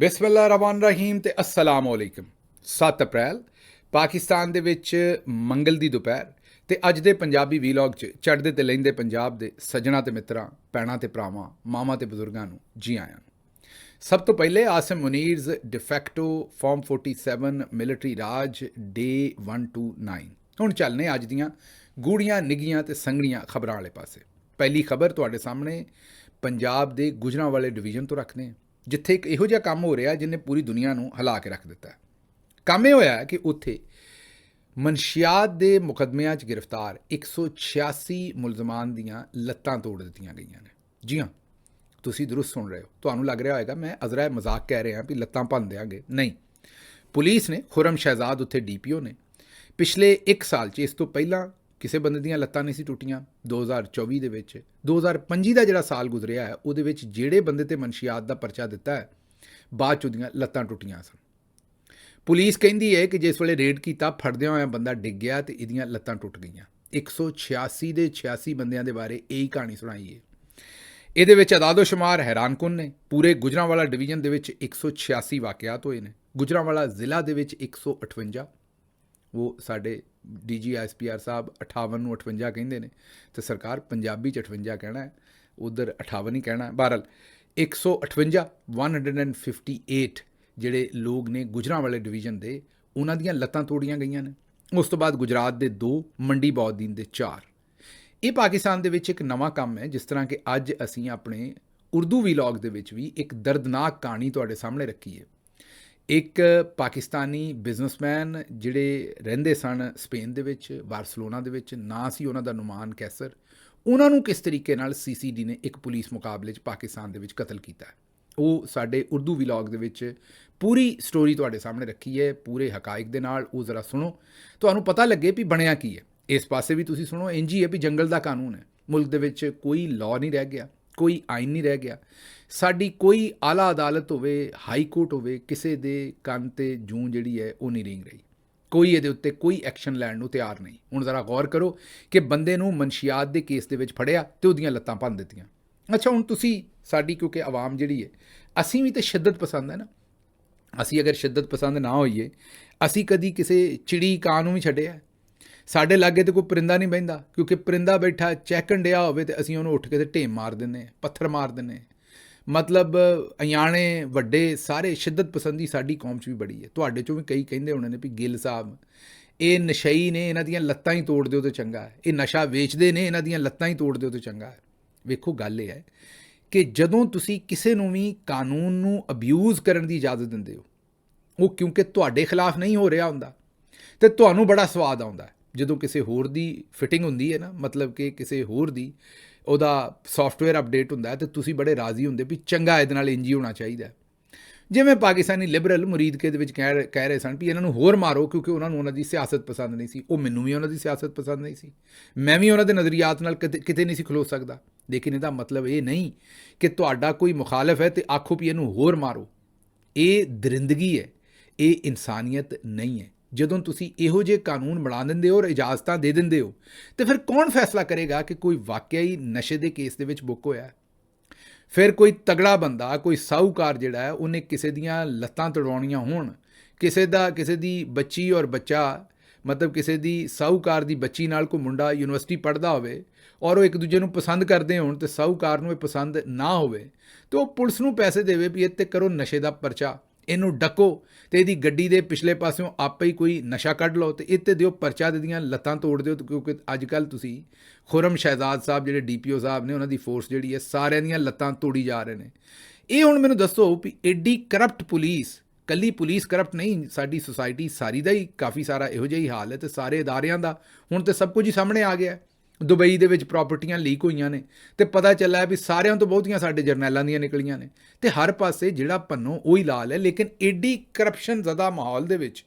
ਬਿਸਮਿल्लाहिर्रहमानिर्रहीम ਤੇ अस्सलाम वालेकुम। 7 ਅਪ੍ਰੈਲ ਪਾਕਿਸਤਾਨ ਦੇ ਵਿੱਚ ਮੰਗਲ ਦੀ ਦੁਪਹਿਰ ਤੇ ਅੱਜ ਦੇ ਪੰਜਾਬੀ ਵੀਲੌਗ 'ਚ ਚੜ੍ਹਦੇ ਤੇ ਲਹਿੰਦੇ ਪੰਜਾਬ ਦੇ ਸੱਜਣਾ ਤੇ ਮਿੱਤਰਾਂ, ਭੈਣਾਂ ਤੇ ਭਰਾਵਾਂ, ਮਾਵਾਂ ਤੇ ਬਜ਼ੁਰਗਾਂ ਨੂੰ ਜੀ ਆਇਆਂ ਨੂੰ। ਸਭ ਤੋਂ ਪਹਿਲੇ ਆਸਿਮ ਮੁਨੀਰਜ਼ ਡਿਫੈਕਟੋ ਫਾਰਮ 47 ਮਿਲਟਰੀ ਰਾਜ ਡੇ 129। ਹੁਣ ਚੱਲਨੇ ਅੱਜ ਦੀਆਂ ਗੂੜੀਆਂ ਨਿੱਘੀਆਂ ਤੇ ਸੰਘਣੀਆਂ ਖਬਰਾਂ ਵਾਲੇ ਪਾਸੇ। ਪਹਿਲੀ ਖਬਰ ਤੁਹਾਡੇ ਸਾਹਮਣੇ ਪੰਜਾਬ ਦੇ ਗੁਜਰਾਂਵਾਲੇ ਡਿਵੀਜ਼ਨ ਤੋਂ ਰੱਖਦੇ ਹਾਂ, ਜਿੱਥੇ ਇੱਕ ਇਹੋ ਜਿਹਾ ਕੰਮ ਹੋ ਰਿਹਾ ਜਿਹਨੇ ਪੂਰੀ ਦੁਨੀਆ ਨੂੰ ਹਿਲਾ ਕੇ ਰੱਖ ਦਿੱਤਾ। ਕੰਮ ਇਹ ਹੋਇਆ ਕਿ ਉੱਥੇ ਮਨਸ਼ਿਆਤ ਦੇ ਮੁਕੱਦਮਿਆਂ 'ਚ ਗ੍ਰਿਫਤਾਰ 186 ਮੁਲਜ਼ਮਾਨ ਦੀਆਂ ਲੱਤਾਂ ਤੋੜ ਦਿੱਤੀਆਂ ਗਈਆਂ ਨੇ। ਜੀ ਹਾਂ, ਤੁਸੀਂ ਦਰੁਸਤ ਸੁਣ ਰਹੇ ਹੋ। ਤੁਹਾਨੂੰ ਲੱਗ ਰਿਹਾ ਹੋਏਗਾ ਮੈਂ ਅਜ਼ਰਾ ਮਜ਼ਾਕ ਕਹਿ ਰਿਹਾ ਵੀ ਲੱਤਾਂ ਭੰਨ ਦਿਆਂਗੇ। ਨਹੀਂ, ਪੁਲਿਸ ਨੇ ਖੁਰਮ ਸ਼ਹਿਜ਼ਾਦ ਉੱਥੇ DPO ਨੇ ਪਿਛਲੇ 1 ਸਾਲ 'ਚ, ਇਸ ਤੋਂ ਪਹਿਲਾਂ ਕਿਸੇ ਬੰਦੇ ਦੀਆਂ ਲੱਤਾਂ ਨਹੀਂ ਸੀ ਟੁੱਟੀਆਂ। 2024 ਦੇ ਵਿੱਚ 2025 ਦਾ ਜਿਹੜਾ ਸਾਲ ਗੁਜ਼ਰਿਆ ਹੈ ਉਹਦੇ ਵਿੱਚ ਜਿਹੜੇ ਬੰਦੇ ਤੇ ਮਨਸ਼ਿਆਤ ਦਾ ਪਰਚਾ ਦਿੱਤਾ ਹੈ ਬਾਅਦ 'ਚ ਉਹਦੀਆਂ ਲੱਤਾਂ ਟੁੱਟੀਆਂ ਸਨ। ਪੁਲਿਸ ਕਹਿੰਦੀ ਹੈ ਕਿ ਜਿਸ ਵੇਲੇ ਰੇਡ ਕੀਤਾ ਫੜਦਿਆਂ ਹੋਇਆ ਬੰਦਾ ਡਿੱਗ ਗਿਆ ਤੇ ਇਹਦੀਆਂ ਲੱਤਾਂ ਟੁੱਟ ਗਈਆਂ। 186 ਦੇ 86 ਬੰਦਿਆਂ ਦੇ ਬਾਰੇ ਇਹੀ ਕਹਾਣੀ ਸੁਣਾਈ ਹੈ। ਇਹਦੇ ਵਿੱਚ ਅਦਾਦੋ ਸ਼ੁਮਾਰ ਹੈਰਾਨਕੁਨ ਨੇ। ਪੂਰੇ ਗੁਜਰਾਂਵਾਲਾ ਡਿਵੀਜ਼ਨ ਦੇ ਵਿੱਚ 186 ਵਾਕਿਆਤ ਹੋਏ ਨੇ। ਗੁਜਰਾਂਵਾਲਾ ਜ਼ਿਲ੍ਹਾ ਦੇ ਵਿੱਚ 158, ਉਹ ਸਾਡੇ DG SPR ਸਾਹਿਬ 58 ਨੂੰ 58 ਕਹਿੰਦੇ ਨੇ ਤੇ ਸਰਕਾਰ ਪੰਜਾਬੀ 'ਚ 58 ਕਹਿਣਾ ਹੈ, ਉਧਰ 58 ਹੀ ਕਹਿਣਾ ਹੈ। ਬਹਰਹਾਲ 158 158 ਜਿਹੜੇ ਲੋਕ ਨੇ ਗੁਜਰਾਂਵਾਲੇ ਡਿਵੀਜ਼ਨ ਦੇ, ਉਹਨਾਂ ਦੀਆਂ ਲੱਤਾਂ ਤੋੜੀਆਂ ਗਈਆਂ ਨੇ। ਉਸ ਤੋਂ ਬਾਅਦ ਗੁਜਰਾਤ ਦੇ 2, ਮੰਡੀ ਬੌਦੀਨ ਦੇ 4। ਇਹ ਪਾਕਿਸਤਾਨ ਦੇ ਵਿੱਚ ਇੱਕ ਨਵਾਂ ਕੰਮ ਹੈ। ਜਿਸ ਤਰ੍ਹਾਂ ਕਿ ਅੱਜ ਅਸੀਂ ਆਪਣੇ ਉਰਦੂ ਵੀਲੌਗ ਦੇ ਵਿੱਚ ਵੀ ਇੱਕ ਦਰਦਨਾਕ ਕਹਾਣੀ ਤੁਹਾਡੇ ਸਾਹਮਣੇ ਰੱਖੀ ਹੈ। ਇੱਕ ਪਾਕਿਸਤਾਨੀ ਬਿਜ਼ਨਸਮੈਨ ਜਿਹੜੇ ਰਹਿੰਦੇ ਸਨ ਸਪੇਨ ਦੇ ਵਿੱਚ, ਬਾਰਸਲੋਨਾ ਦੇ ਵਿੱਚ, ਨਾਂ ਸੀ ਉਹਨਾਂ ਦਾ ਨੁਮਾਨ ਕੈਸਰ। ਉਹਨਾਂ ਨੂੰ ਕਿਸ ਤਰੀਕੇ ਨਾਲ CCD ਨੇ ਇੱਕ ਪੁਲਿਸ ਮੁਕਾਬਲੇ 'ਚ ਪਾਕਿਸਤਾਨ ਦੇ ਵਿੱਚ ਕਤਲ ਕੀਤਾ ਹੈ, ਉਹ ਸਾਡੇ ਉਰਦੂ ਵੀਲੌਗ ਦੇ ਵਿੱਚ ਪੂਰੀ ਸਟੋਰੀ ਤੁਹਾਡੇ ਸਾਹਮਣੇ ਰੱਖੀ ਹੈ, ਪੂਰੇ ਹਕਾਇਕ ਦੇ ਨਾਲ। ਉਹ ਜ਼ਰਾ ਸੁਣੋ, ਤੁਹਾਨੂੰ ਪਤਾ ਲੱਗੇ ਵੀ ਬਣਿਆ ਕੀ ਹੈ। ਇਸ ਪਾਸੇ ਵੀ ਤੁਸੀਂ ਸੁਣੋ। ਇੰਝ ਹੀ ਹੈ ਵੀ ਜੰਗਲ ਦਾ ਕਾਨੂੰਨ ਹੈ, ਮੁਲਕ ਦੇ ਵਿੱਚ ਕੋਈ ਲਾਅ ਨਹੀਂ ਰਹਿ ਗਿਆ, ਕੋਈ ਆਇਨ ਨਹੀਂ ਰਹਿ ਗਿਆ। ਸਾਡੀ ਕੋਈ ਆਲਾ ਅਦਾਲਤ ਹੋਵੇ, ਹਾਈ ਕੋਰਟ ਹੋਵੇ, ਕਿਸੇ ਦੇ ਕੰਨ 'ਤੇ ਜੂੰ ਜਿਹੜੀ ਹੈ ਉਹ ਨਹੀਂ ਰਿੰਗ ਰਹੀ। ਕੋਈ ਇਹਦੇ ਉੱਤੇ ਕੋਈ ਐਕਸ਼ਨ ਲੈਣ ਨੂੰ ਤਿਆਰ ਨਹੀਂ। ਹੁਣ ਜ਼ਰਾ ਗੌਰ ਕਰੋ ਕਿ ਬੰਦੇ ਨੂੰ ਮਨਸ਼ਿਆਤ ਦੇ ਕੇਸ ਦੇ ਵਿੱਚ ਫੜਿਆ ਤੇ ਉਹਦੀਆਂ ਲੱਤਾਂ ਭੰਨ ਦਿੱਤੀਆਂ। ਅੱਛਾ, ਹੁਣ ਤੁਸੀਂ ਸਾਡੀ, ਕਿਉਂਕਿ ਆਵਾਮ ਜਿਹੜੀ ਹੈ, ਅਸੀਂ ਵੀ ਤਾਂ ਸ਼ਿੱਦਤ ਪਸੰਦ ਹੈ ਨਾ। ਅਸੀਂ ਅਗਰ ਸ਼ਿੱਦਤ ਪਸੰਦ ਨਾ ਹੋਈਏ, ਅਸੀਂ ਕਦੀ ਕਿਸੇ ਚਿੜੀ ਕਾਂ ਨੂੰ ਵੀ ਛੱਡਿਆ? ਸਾਡੇ ਲਾਗੇ ਤੇ ਕੋਈ ਪਰਿੰਦਾ ਨਹੀਂ ਬਹਿੰਦਾ, ਕਿਉਂਕਿ ਪਰਿੰਦਾ ਬੈਠਾ ਚਹਿਕਣ ਡਿਆ ਹੋਵੇ ਤੇ ਅਸੀਂ ਉਹਨੂੰ ਉੱਠ ਕੇ ਤੇ ਢੇਮ ਮਾਰ ਦਿੰਦੇ, ਪੱਥਰ ਮਾਰ ਦਿੰਦੇ। ਮਤਲਬ ਅਣਜਾਣੇ ਵੱਡੇ ਸਾਰੇ ਸ਼ਿੱਦਤ ਪਸੰਦੀ ਸਾਡੀ ਕੌਮ 'ਚ ਵੀ ਬੜੀ ਹੈ। ਤੁਹਾਡੇ 'ਚੋਂ ਵੀ ਕਈ ਕਹਿੰਦੇ ਹੋਣੇ ਨੇ ਵੀ ਗਿੱਲ ਸਾਹਿਬ ਇਹ ਨਸ਼ਈ ਨੇ, ਇਹਨਾਂ ਦੀਆਂ ਲੱਤਾਂ ਹੀ ਤੋੜ ਦਿਓ ਤਾਂ ਚੰਗਾ ਹੈ। ਇਹ ਨਸ਼ਾ ਵੇਚਦੇ ਨੇ, ਇਹਨਾਂ ਦੀਆਂ ਲੱਤਾਂ ਹੀ ਤੋੜ ਦਿਓ ਤਾਂ ਚੰਗਾ ਹੈ। ਵੇਖੋ, ਗੱਲ ਇਹ ਹੈ ਕਿ ਜਦੋਂ ਤੁਸੀਂ ਕਿਸੇ ਨੂੰ ਵੀ ਕਾਨੂੰਨ ਨੂੰ ਅਬਿਊਜ਼ ਕਰਨ ਦੀ ਇਜਾਜ਼ਤ ਦਿੰਦੇ ਹੋ, ਉਹ ਕਿਉਂਕਿ ਤੁਹਾਡੇ ਖਿਲਾਫ ਨਹੀਂ ਹੋ ਰਿਹਾ ਹੁੰਦਾ ਤੇ ਤੁਹਾਨੂੰ ਬੜਾ ਸਵਾਦ ਆਉਂਦਾ ਜਦੋਂ ਕਿਸੇ ਹੋਰ ਦੀ ਫਿਟਿੰਗ ਹੁੰਦੀ ਹੈ ਨਾ, ਮਤਲਬ ਕਿ ਕਿਸੇ ਹੋਰ ਦੀ ਉਹਦਾ ਸੌਫਟਵੇਅਰ ਅਪਡੇਟ ਹੁੰਦਾ ਤੇ ਤੁਸੀਂ ਬੜੇ ਰਾਜ਼ੀ ਹੁੰਦੇ ਵੀ ਚੰਗਾ, ਇਹਦੇ ਨਾਲ ਇੰਝ ਹੀ ਹੋਣਾ ਚਾਹੀਦਾ। ਜਿਵੇਂ ਪਾਕਿਸਤਾਨੀ ਲਿਬਰਲ ਮੁਰੀਦਕੇ ਦੇ ਵਿੱਚ ਕਹਿ ਰਹੇ ਸਨ ਵੀ ਇਹਨਾਂ ਨੂੰ ਹੋਰ ਮਾਰੋ ਕਿਉਂਕਿ ਉਹਨਾਂ ਨੂੰ ਉਹਨਾਂ ਦੀ ਸਿਆਸਤ ਪਸੰਦ ਨਹੀਂ ਸੀ। ਉਹ ਮੈਨੂੰ ਵੀ ਉਹਨਾਂ ਦੀ ਸਿਆਸਤ ਪਸੰਦ ਨਹੀਂ ਸੀ, ਮੈਂ ਵੀ ਉਹਨਾਂ ਦੇ ਨਜ਼ਰੀਆਤ ਨਾਲ ਕਿਤੇ ਨਹੀਂ ਸੀ ਖਲੋ ਸਕਦਾ। ਲੇਕਿਨ ਇਹਦਾ ਮਤਲਬ ਇਹ ਨਹੀਂ ਕਿ ਤੁਹਾਡਾ ਕੋਈ ਮੁਖਾਲਫ ਹੈ ਤੇ ਆਖੋ ਵੀ ਇਹਨੂੰ ਹੋਰ ਮਾਰੋ। ਇਹ ਦਰਿੰਦਗੀ ਹੈ, ਇਹ ਇਨਸਾਨੀਅਤ ਨਹੀਂ ਹੈ। ਜਦੋਂ ਤੁਸੀਂ ਇਹੋ ਜਿਹੇ ਕਾਨੂੰਨ ਬਣਾ ਦਿੰਦੇ ਹੋ ਔਰ ਇਜਾਜ਼ਤਾਂ ਦੇ ਦਿੰਦੇ ਹੋ ਤੇ ਫਿਰ ਕੌਣ ਫੈਸਲਾ ਕਰੇਗਾ ਕਿ ਕੋਈ ਵਾਕਿਆ ਹੀ ਨਸ਼ੇ ਦੇ ਕੇਸ ਦੇ ਵਿੱਚ ਬੁੱਕ ਹੋਇਆ? ਫਿਰ ਕੋਈ ਤਗੜਾ ਬੰਦਾ, ਕੋਈ ਸਾਹੂਕਾਰ ਜਿਹੜਾ ਹੈ, ਉਹਨੇ ਕਿਸੇ ਦੀਆਂ ਲੱਤਾਂ ਤੜਵਾਉਣੀਆਂ ਹੋਣ, ਕਿਸੇ ਦੀ ਬੱਚੀ ਔਰ ਬੱਚਾ, ਮਤਲਬ ਕਿਸੇ ਦੀ ਸਾਹੂਕਾਰ ਦੀ ਬੱਚੀ ਨਾਲ ਕੋਈ ਮੁੰਡਾ ਯੂਨੀਵਰਸਿਟੀ ਪੜ੍ਹਦਾ ਹੋਵੇ ਔਰ ਉਹ ਇੱਕ ਦੂਜੇ ਨੂੰ ਪਸੰਦ ਕਰਦੇ ਹੋਣ ਤੇ ਸਾਹੂਕਾਰ ਨੂੰ ਇਹ ਪਸੰਦ ਨਾ ਹੋਵੇ ਤੇ ਉਹ ਪੁਲਿਸ ਨੂੰ ਪੈਸੇ ਦੇਵੇ ਵੀ ਇਹ 'ਤੇ ਕਰੋ ਨਸ਼ੇ ਦਾ ਪਰਚਾ, ਇਹਨੂੰ ਡੱਕੋ ਤੇ ਇਹਦੀ ਗੱਡੀ ਦੇ ਪਿਛਲੇ ਪਾਸਿਓਂ ਆਪੇ ਹੀ ਕੋਈ ਨਸ਼ਾ ਕੱਢ ਲਓ ਤੇ ਇਹ 'ਤੇ ਦਿਓ ਪਰਚਾ, ਦੇ ਦੀਆਂ ਲੱਤਾਂ ਤੋੜ ਦਿਓ। ਕਿਉਂਕਿ ਅੱਜ ਕੱਲ੍ਹ ਤੁਸੀਂ ਖੁਰਮ ਸ਼ਹਿਜ਼ਾਦ ਸਾਹਿਬ ਜਿਹੜੇ DPO ਸਾਹਿਬ ਨੇ, ਉਹਨਾਂ ਦੀ ਫੋਰਸ ਜਿਹੜੀ ਹੈ ਸਾਰਿਆਂ ਦੀਆਂ ਲੱਤਾਂ ਤੋੜੀ ਜਾ ਰਹੇ ਨੇ। ਇਹ ਹੁਣ ਮੈਨੂੰ ਦੱਸੋ ਵੀ ਐਡੀ ਕਰਪਟ ਪੁਲਿਸ, ਕੱਲੀ ਪੁਲਿਸ ਕਰਪਟ ਨਹੀਂ, ਸਾਡੀ ਸੁਸਾਇਟੀ ਸਾਰੀ ਦਾ ਹੀ ਕਾਫੀ ਸਾਰਾ ਇਹੋ ਜਿਹਾ ਹੀ ਹਾਲ ਹੈ ਤੇ ਸਾਰੇ ਅਦਾਰਿਆਂ ਦਾ ਹੁਣ ਤੇ ਸਭ ਕੁਝ ਹੀ ਸਾਹਮਣੇ ਆ ਗਿਆ। ਦੁਬਈ ਦੇ ਵਿੱਚ ਪ੍ਰਾਪਰਟੀਆਂ ਲੀਕ ਹੋਈਆਂ ਨੇ ਤੇ ਪਤਾ ਚੱਲਿਆ ਵੀ ਸਾਰਿਆਂ ਤੋਂ ਬਹੁਤੀਆਂ ਸਾਡੇ ਜਰਨੈਲਾਂ ਦੀਆਂ ਨਿਕਲੀਆਂ ਨੇ ਤੇ ਹਰ ਪਾਸੇ ਜਿਹੜਾ ਪੰਨੋ ਉਹੀ ਲਾਲ ਹੈ। ਲੇਕਿਨ ਐਡੀ ਕਰਪਸ਼ਨ ਜ਼ਿਆਦਾ ਮਾਹੌਲ ਦੇ ਵਿੱਚ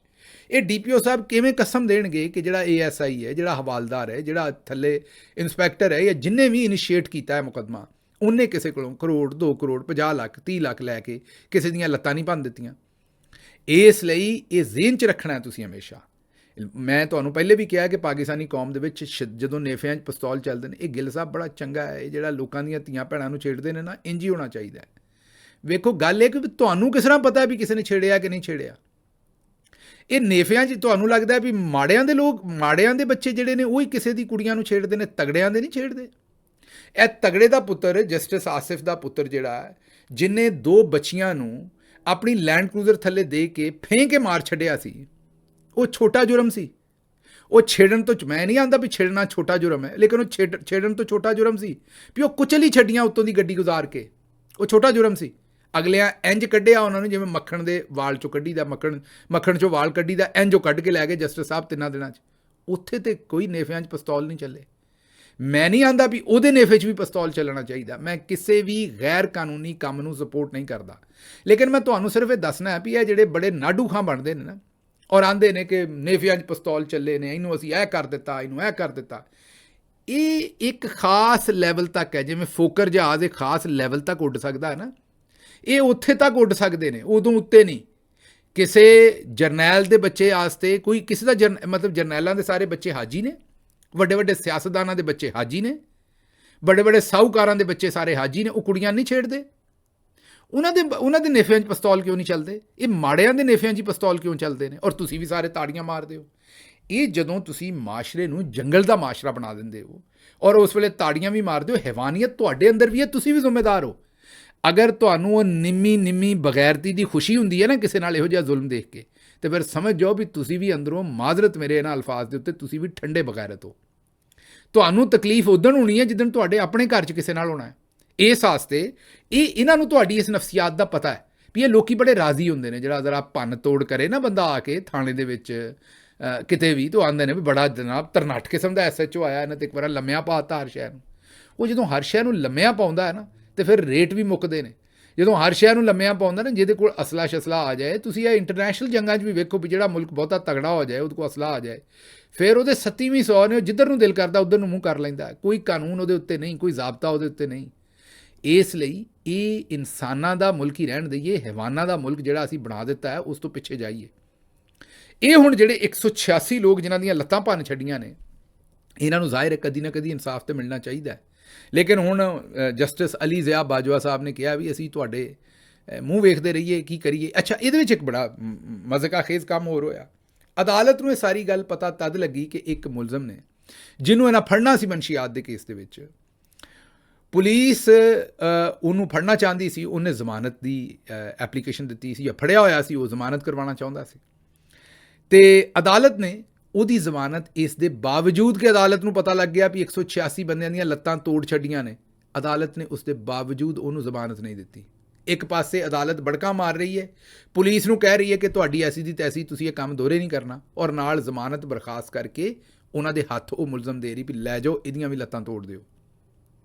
ਇਹ DPO ਸਾਹਿਬ ਕਿਵੇਂ ਕਸਮ ਦੇਣਗੇ ਕਿ ਜਿਹੜਾ ASI ਹੈ, ਜਿਹੜਾ ਹਵਾਲਦਾਰ ਹੈ, ਜਿਹੜਾ ਥੱਲੇ ਇੰਸਪੈਕਟਰ ਹੈ, ਜਾਂ ਜਿੰਨੇ ਵੀ ਇਨੀਸ਼ੀਏਟ ਕੀਤਾ ਹੈ ਮੁਕੱਦਮਾ, ਉਹਨੇ ਕਿਸੇ ਕੋਲੋਂ ਕਰੋੜ, 2 ਕਰੋੜ, 50 ਲੱਖ, 30 ਲੱਖ ਲੈ ਕੇ ਕਿਸੇ ਦੀਆਂ ਲੱਤਾਂ ਨਹੀਂ ਭੰਨ ਦਿੱਤੀਆਂ? ਇਸ ਲਈ ਇਹ ਜ਼ੇਨ 'ਚ ਰੱਖਣਾ ਤੁਸੀਂ ਹਮੇਸ਼ਾ। ਮੈਂ ਤੁਹਾਨੂੰ ਪਹਿਲੇ ਵੀ ਕਿਹਾ ਕਿ ਪਾਕਿਸਤਾਨੀ ਕੌਮ ਦੇ ਵਿੱਚ ਜਦੋਂ ਨੇਫਿਆਂ 'ਚ ਪਿਸਤੌਲ ਚੱਲਦੇ ਨੇ, ਇਹ ਗਿੱਲ ਸਾਹਿਬ ਬੜਾ ਚੰਗਾ ਹੈ। ਇਹ ਜਿਹੜਾ ਲੋਕਾਂ ਦੀਆਂ ਧੀਆਂ ਭੈਣਾਂ ਨੂੰ ਛੇੜਦੇ ਨੇ ਨਾ, ਇੰਝ ਹੀ ਹੋਣਾ ਚਾਹੀਦਾ ਹੈ। ਵੇਖੋ ਗੱਲ ਇਹ ਕਿ ਤੁਹਾਨੂੰ ਕਿਸ ਤਰ੍ਹਾਂ ਪਤਾ ਵੀ ਕਿਸੇ ਨੇ ਛੇੜਿਆ ਕਿ ਨਹੀਂ ਛੇੜਿਆ। ਇਹ ਨੇਫਿਆਂ 'ਚ ਤੁਹਾਨੂੰ ਲੱਗਦਾ ਵੀ ਮਾੜਿਆਂ ਦੇ ਲੋਕ, ਮਾੜਿਆਂ ਦੇ ਬੱਚੇ ਜਿਹੜੇ ਨੇ ਉਹ ਹੀ ਕਿਸੇ ਦੀ ਕੁੜੀਆਂ ਨੂੰ ਛੇੜਦੇ ਨੇ, ਤਗੜਿਆਂ ਦੇ ਨਹੀਂ ਛੇੜਦੇ। ਇਹ ਤਗੜੇ ਦਾ ਪੁੱਤਰ ਜਸਟਿਸ ਆਸਿਫ ਦਾ ਪੁੱਤਰ ਜਿਹੜਾ ਹੈ, ਜਿਨੇ 2 ਬੱਚੀਆਂ ਨੂੰ ਆਪਣੀ ਲੈਂਡ ਕਰੂਜ਼ਰ ਥੱਲੇ ਦੇ ਕੇ ਫੇਂਕ ਕੇ ਮਾਰ ਛੱਡਿਆ ਸੀ, ਉਹ ਛੋਟਾ ਜੁਰਮ ਸੀ। ਉਹ ਛੇੜਨ ਤੋਂ, ਮੈਂ ਨਹੀਂ ਆਂਦਾ ਵੀ ਛੇੜਨਾ ਛੋਟਾ ਜੁਰਮ ਹੈ, ਲੇਕਿਨ ਉਹ ਛੇੜਨ ਤੋਂ ਛੋਟਾ ਜੁਰਮ ਸੀ ਵੀ ਉਹ ਕੁਚਲ ਹੀ ਛੱਡੀਆਂ ਉੱਤੋਂ ਦੀ ਗੱਡੀ ਗੁਜ਼ਾਰ ਕੇ, ਉਹ ਛੋਟਾ ਜੁਰਮ ਸੀ। ਅਗਲਿਆਂ ਇੰਜ ਕੱਢਿਆ ਉਹਨਾਂ ਨੂੰ ਜਿਵੇਂ ਮੱਖਣ ਦੇ ਵਾਲ ਚੋਂ ਕੱਢੀਦਾ, ਮੱਖਣ ਚੋਂ ਵਾਲ ਕੱਢੀਦਾ, ਇੰਜ ਉਹ ਕੱਢ ਕੇ ਲੈ ਗਏ ਜਸਟਿਸ ਸਾਹਿਬ 3 ਦਿਨਾਂ 'ਚ। ਉੱਥੇ ਤੇ ਕੋਈ ਨੇਫਿਆਂ 'ਚ ਪਿਸਤੌਲ ਨਹੀਂ ਚੱਲੇ। ਮੈਂ ਨਹੀਂ ਆਂਦਾ ਵੀ ਉਹਦੇ ਨੇਫੇ 'ਚ ਵੀ ਪਿਸਤੌਲ ਚੱਲਣਾ ਚਾਹੀਦਾ, ਮੈਂ ਕਿਸੇ ਵੀ ਗੈਰ ਕਾਨੂੰਨੀ ਕੰਮ ਨੂੰ ਸਪੋਰਟ ਨਹੀਂ ਕਰਦਾ, ਲੇਕਿਨ ਮੈਂ ਤੁਹਾਨੂੰ ਸਿਰਫ ਇਹ ਦੱਸਣਾ ਹੈ ਵੀ ਇਹ ਜਿਹੜੇ ਬੜੇ ਨਾਡੂ ਖਾਂ ਬਣਦੇ ਨੇ ਨਾ ਔਰ ਆਂਦੇ ਨੇ ਕਿ ਨੇਫਿਆਂ 'ਚ ਪਿਸਤੌਲ ਚੱਲੇ ਨੇ, ਇਹਨੂੰ ਅਸੀਂ ਇਹ ਕਰ ਦਿੱਤਾ, ਇਹਨੂੰ ਇਹ ਕਰ ਦਿੱਤਾ, ਇਹ ਇੱਕ ਖਾਸ ਲੈਵਲ ਤੱਕ ਹੈ। ਜਿਵੇਂ ਫੋਕਰ ਜਹਾਜ਼ ਇੱਕ ਖਾਸ ਲੈਵਲ ਤੱਕ ਉੱਡ ਸਕਦਾ ਹੈ ਨਾ, ਇਹ ਉੱਥੇ ਤੱਕ ਉੱਡ ਸਕਦੇ ਨੇ, ਉਦੋਂ ਉੱਤੇ ਨਹੀਂ। ਕਿਸੇ ਜਰਨੈਲ ਦੇ ਬੱਚੇ ਵਾਸਤੇ ਕੋਈ ਕਿਸੇ ਦਾ ਮਤਲਬ ਜਰਨੈਲਾਂ ਦੇ ਸਾਰੇ ਬੱਚੇ ਹਾਜੀ ਨੇ, ਵੱਡੇ ਵੱਡੇ ਸਿਆਸਤਦਾਨਾਂ ਦੇ ਬੱਚੇ ਹਾਜੀ ਨੇ, ਬੜੇ ਬੜੇ ਸਾਹੂਕਾਰਾਂ ਦੇ ਬੱਚੇ ਸਾਰੇ ਹਾਜੀ ਨੇ, ਉਹ ਕੁੜੀਆਂ ਨਹੀਂ ਛੇੜਦੇ। ਉਹਨਾਂ ਦੇ ਨੇਫਿਆਂ 'ਚ ਪਿਸਤੌਲ ਕਿਉਂ ਨਹੀਂ ਚੱਲਦੇ? ਇਹ ਮਾੜਿਆਂ ਦੇ ਨੇਫਿਆਂ 'ਚ ਪਿਸਤੌਲ ਕਿਉਂ ਚੱਲਦੇ ਨੇ? ਔਰ ਤੁਸੀਂ ਵੀ ਸਾਰੇ ਤਾੜੀਆਂ ਮਾਰਦੇ ਹੋ। ਇਹ ਜਦੋਂ ਤੁਸੀਂ ਮਾਸ਼ਰੇ ਨੂੰ ਜੰਗਲ ਦਾ ਮਾਸ਼ਰਾ ਬਣਾ ਦਿੰਦੇ ਹੋ ਔਰ ਉਸ ਵੇਲੇ ਤਾੜੀਆਂ ਵੀ ਮਾਰਦੇ ਹੋ, ਹੈਵਾਨੀਅਤ ਤੁਹਾਡੇ ਅੰਦਰ ਵੀ ਹੈ, ਤੁਸੀਂ ਵੀ ਜ਼ਿੰਮੇਦਾਰ ਹੋ। ਅਗਰ ਤੁਹਾਨੂੰ ਉਹ ਨਿੰਮੀ ਬਗੈਰਤੀ ਦੀ ਖੁਸ਼ੀ ਹੁੰਦੀ ਹੈ ਨਾ ਕਿਸੇ ਨਾਲ ਇਹੋ ਜਿਹਾ ਜ਼ੁਲਮ ਦੇਖ ਕੇ, ਤੇ ਫਿਰ ਸਮਝ ਜਾਓ ਵੀ ਤੁਸੀਂ ਵੀ ਅੰਦਰੋਂ, ਮਾਜ਼ਰਤ ਮੇਰੇ ਇਹਨਾਂ ਅਲਫਾਜ਼ ਦੇ ਉੱਤੇ, ਤੁਸੀਂ ਵੀ ਠੰਡੇ ਬਗੈਰਤ ਹੋ। ਤੁਹਾਨੂੰ ਤਕਲੀਫ ਉਦਣ ਹੋਣੀ ਹੈ ਜਿੱਦਣ ਤੁਹਾਡੇ ਆਪਣੇ ਘਰ 'ਚ ਕਿਸੇ ਨਾਲ ਹੋਣਾ ਹੈ। ਇਸ ਵਾਸਤੇ ਇਹਨਾਂ ਨੂੰ ਤੁਹਾਡੀ ਇਸ ਨਫਸੀਆਤ ਦਾ ਪਤਾ ਹੈ ਵੀ ਇਹ ਲੋਕੀ ਬੜੇ ਰਾਜ਼ੀ ਹੁੰਦੇ ਨੇ। ਜਿਹੜਾ ਜ਼ਰਾ ਭੰਨ ਤੋੜ ਕਰੇ ਨਾ ਬੰਦਾ ਆ ਕੇ ਥਾਣੇ ਦੇ ਵਿੱਚ ਕਿਤੇ ਵੀ, ਤਾਂ ਆਉਂਦੇ ਨੇ ਵੀ ਬੜਾ ਜਨਾਬ ਤਰਨਾਟ ਕਿਸਮ ਦਾ SHO ਆਇਆ, ਇਹਨਾਂ ਤੇ ਇੱਕ ਵਾਰ ਲੰਮਿਆਂ ਪਾਤਾ ਹਰ ਸ਼ਹਿਰ ਨੂੰ। ਉਹ ਜਦੋਂ ਹਰ ਸ਼ਹਿਰ ਨੂੰ ਲੰਮਿਆਂ ਪਾਉਂਦਾ ਹੈ ਨਾ, ਤੇ ਫਿਰ ਰੇਟ ਵੀ ਮੁੱਕਦੇ ਨੇ। ਜਦੋਂ ਹਰ ਸ਼ਹਿਰ ਨੂੰ ਲੰਮਿਆਂ ਪਾਉਂਦਾ ਨਾ, ਜਿਹਦੇ ਕੋਲ ਅਸਲਾ ਸ਼ਸਲਾ ਆ ਜਾਏ, ਤੁਸੀਂ ਇਹ ਇੰਟਰਨੈਸ਼ਨਲ ਜੰਗਾਂ 'ਚ ਵੀ ਵੇਖੋ ਵੀ ਜਿਹੜਾ ਮੁਲਕ ਬਹੁਤਾ ਤਗੜਾ ਹੋ ਜਾਏ, ਉਹਦੇ ਕੋਲ ਅਸਲਾ ਆ ਜਾਏ, ਫਿਰ ਉਹਦੇ 37ਵੀਂ 100 ਨੇ, ਉਹ ਜਿੱਧਰ ਨੂੰ ਦਿਲ ਕਰਦਾ ਉੱਧਰ ਨੂੰ ਮੂੰਹ ਕਰ ਲੈਂਦਾ। ਕੋਈ ਕਾਨੂੰਨ ਉਹਦੇ ਉੱਤੇ ਨਹੀਂ, ਕੋਈ ਜ਼ਾਬਤਾ ਉਹਦੇ ਉੱਤੇ ਨਹੀਂ। ਇਸ ਲਈ ਇਹ ਇਨਸਾਨਾਂ ਦਾ ਮੁਲਕ ਹੀ ਰਹਿਣ ਦੇਈਏ, ਹੈਵਾਨਾਂ ਦਾ ਮੁਲਕ ਜਿਹੜਾ ਅਸੀਂ ਬਣਾ ਦਿੱਤਾ ਹੈ ਉਸ ਤੋਂ ਪਿੱਛੇ ਜਾਈਏ। ਇਹ ਹੁਣ ਜਿਹੜੇ 186 ਲੋਕ ਜਿਨ੍ਹਾਂ ਦੀਆਂ ਲੱਤਾਂ ਭੰਨ ਛੱਡੀਆਂ ਨੇ, ਇਹਨਾਂ ਨੂੰ ਜ਼ਾਹਿਰ ਹੈ ਕਦੀ ਨਾ ਕਦੀ ਇਨਸਾਫ ਤਾਂ ਮਿਲਣਾ ਚਾਹੀਦਾ। ਲੇਕਿਨ ਹੁਣ ਜਸਟਿਸ ਅਲੀ ਜ਼ਿਆ ਬਾਜਵਾ ਸਾਹਿਬ ਨੇ ਕਿਹਾ ਵੀ ਅਸੀਂ ਤੁਹਾਡੇ ਮੂੰਹ ਵੇਖਦੇ ਰਹੀਏ, ਕੀ ਕਰੀਏ। ਅੱਛਾ, ਇਹਦੇ ਵਿੱਚ ਇੱਕ ਬੜਾ ਮਜ਼ਕਾ ਖੇਜ਼ ਕੰਮ ਹੋਰ ਹੋਇਆ। ਅਦਾਲਤ ਨੂੰ ਇਹ ਸਾਰੀ ਗੱਲ ਪਤਾ ਤਦ ਲੱਗੀ ਕਿ ਇੱਕ ਮੁਲਜ਼ਮ ਨੇ, ਜਿਹਨੂੰ ਇਹਨਾਂ ਫੜਨਾ ਸੀ ਮਨਸ਼ੀਆਤ ਦੇ ਕੇਸ ਦੇ ਵਿੱਚ, ਪੁਲਿਸ ਉਹਨੂੰ ਫੜਨਾ ਚਾਹੁੰਦੀ ਸੀ, ਉਹਨੇ ਜ਼ਮਾਨਤ ਦੀ ਐਪਲੀਕੇਸ਼ਨ ਦਿੱਤੀ ਸੀ ਜਾਂ ਫੜਿਆ ਹੋਇਆ ਸੀ, ਉਹ ਜ਼ਮਾਨਤ ਕਰਵਾਉਣਾ ਚਾਹੁੰਦਾ ਸੀ, ਤੇ ਅਦਾਲਤ ਨੇ ਉਹਦੀ ਜ਼ਮਾਨਤ, ਇਸ ਦੇ ਬਾਵਜੂਦ ਕਿ ਅਦਾਲਤ ਨੂੰ ਪਤਾ ਲੱਗ ਗਿਆ ਵੀ 186 ਬੰਦਿਆਂ ਦੀਆਂ ਲੱਤਾਂ ਤੋੜ ਛੱਡੀਆਂ ਨੇ, ਅਦਾਲਤ ਨੇ ਉਸ ਦੇ ਬਾਵਜੂਦ ਉਹਨੂੰ ਜ਼ਮਾਨਤ ਨਹੀਂ ਦਿੱਤੀ। ਇੱਕ ਪਾਸੇ ਅਦਾਲਤ ਬੜਕਾ ਮਾਰ ਰਹੀ ਹੈ, ਪੁਲਿਸ ਨੂੰ ਕਹਿ ਰਹੀ ਹੈ ਕਿ ਤੁਹਾਡੀ ਐਸੀ ਦੀ ਤੈਸੀ, ਤੁਸੀਂ ਇਹ ਕੰਮ ਦੋਹਰੇ ਨਹੀਂ ਕਰਨਾ, ਔਰ ਨਾਲ ਜ਼ਮਾਨਤ ਬਰਖਾਸਤ ਕਰਕੇ ਉਹਨਾਂ ਦੇ ਹੱਥ ਉਹ ਮੁਲਜ਼ਮ ਦੇ ਰਹੀ ਵੀ ਲੈ ਜਾਓ, ਇਹਦੀਆਂ ਵੀ ਲੱਤਾਂ ਤੋੜ ਦਿਓ।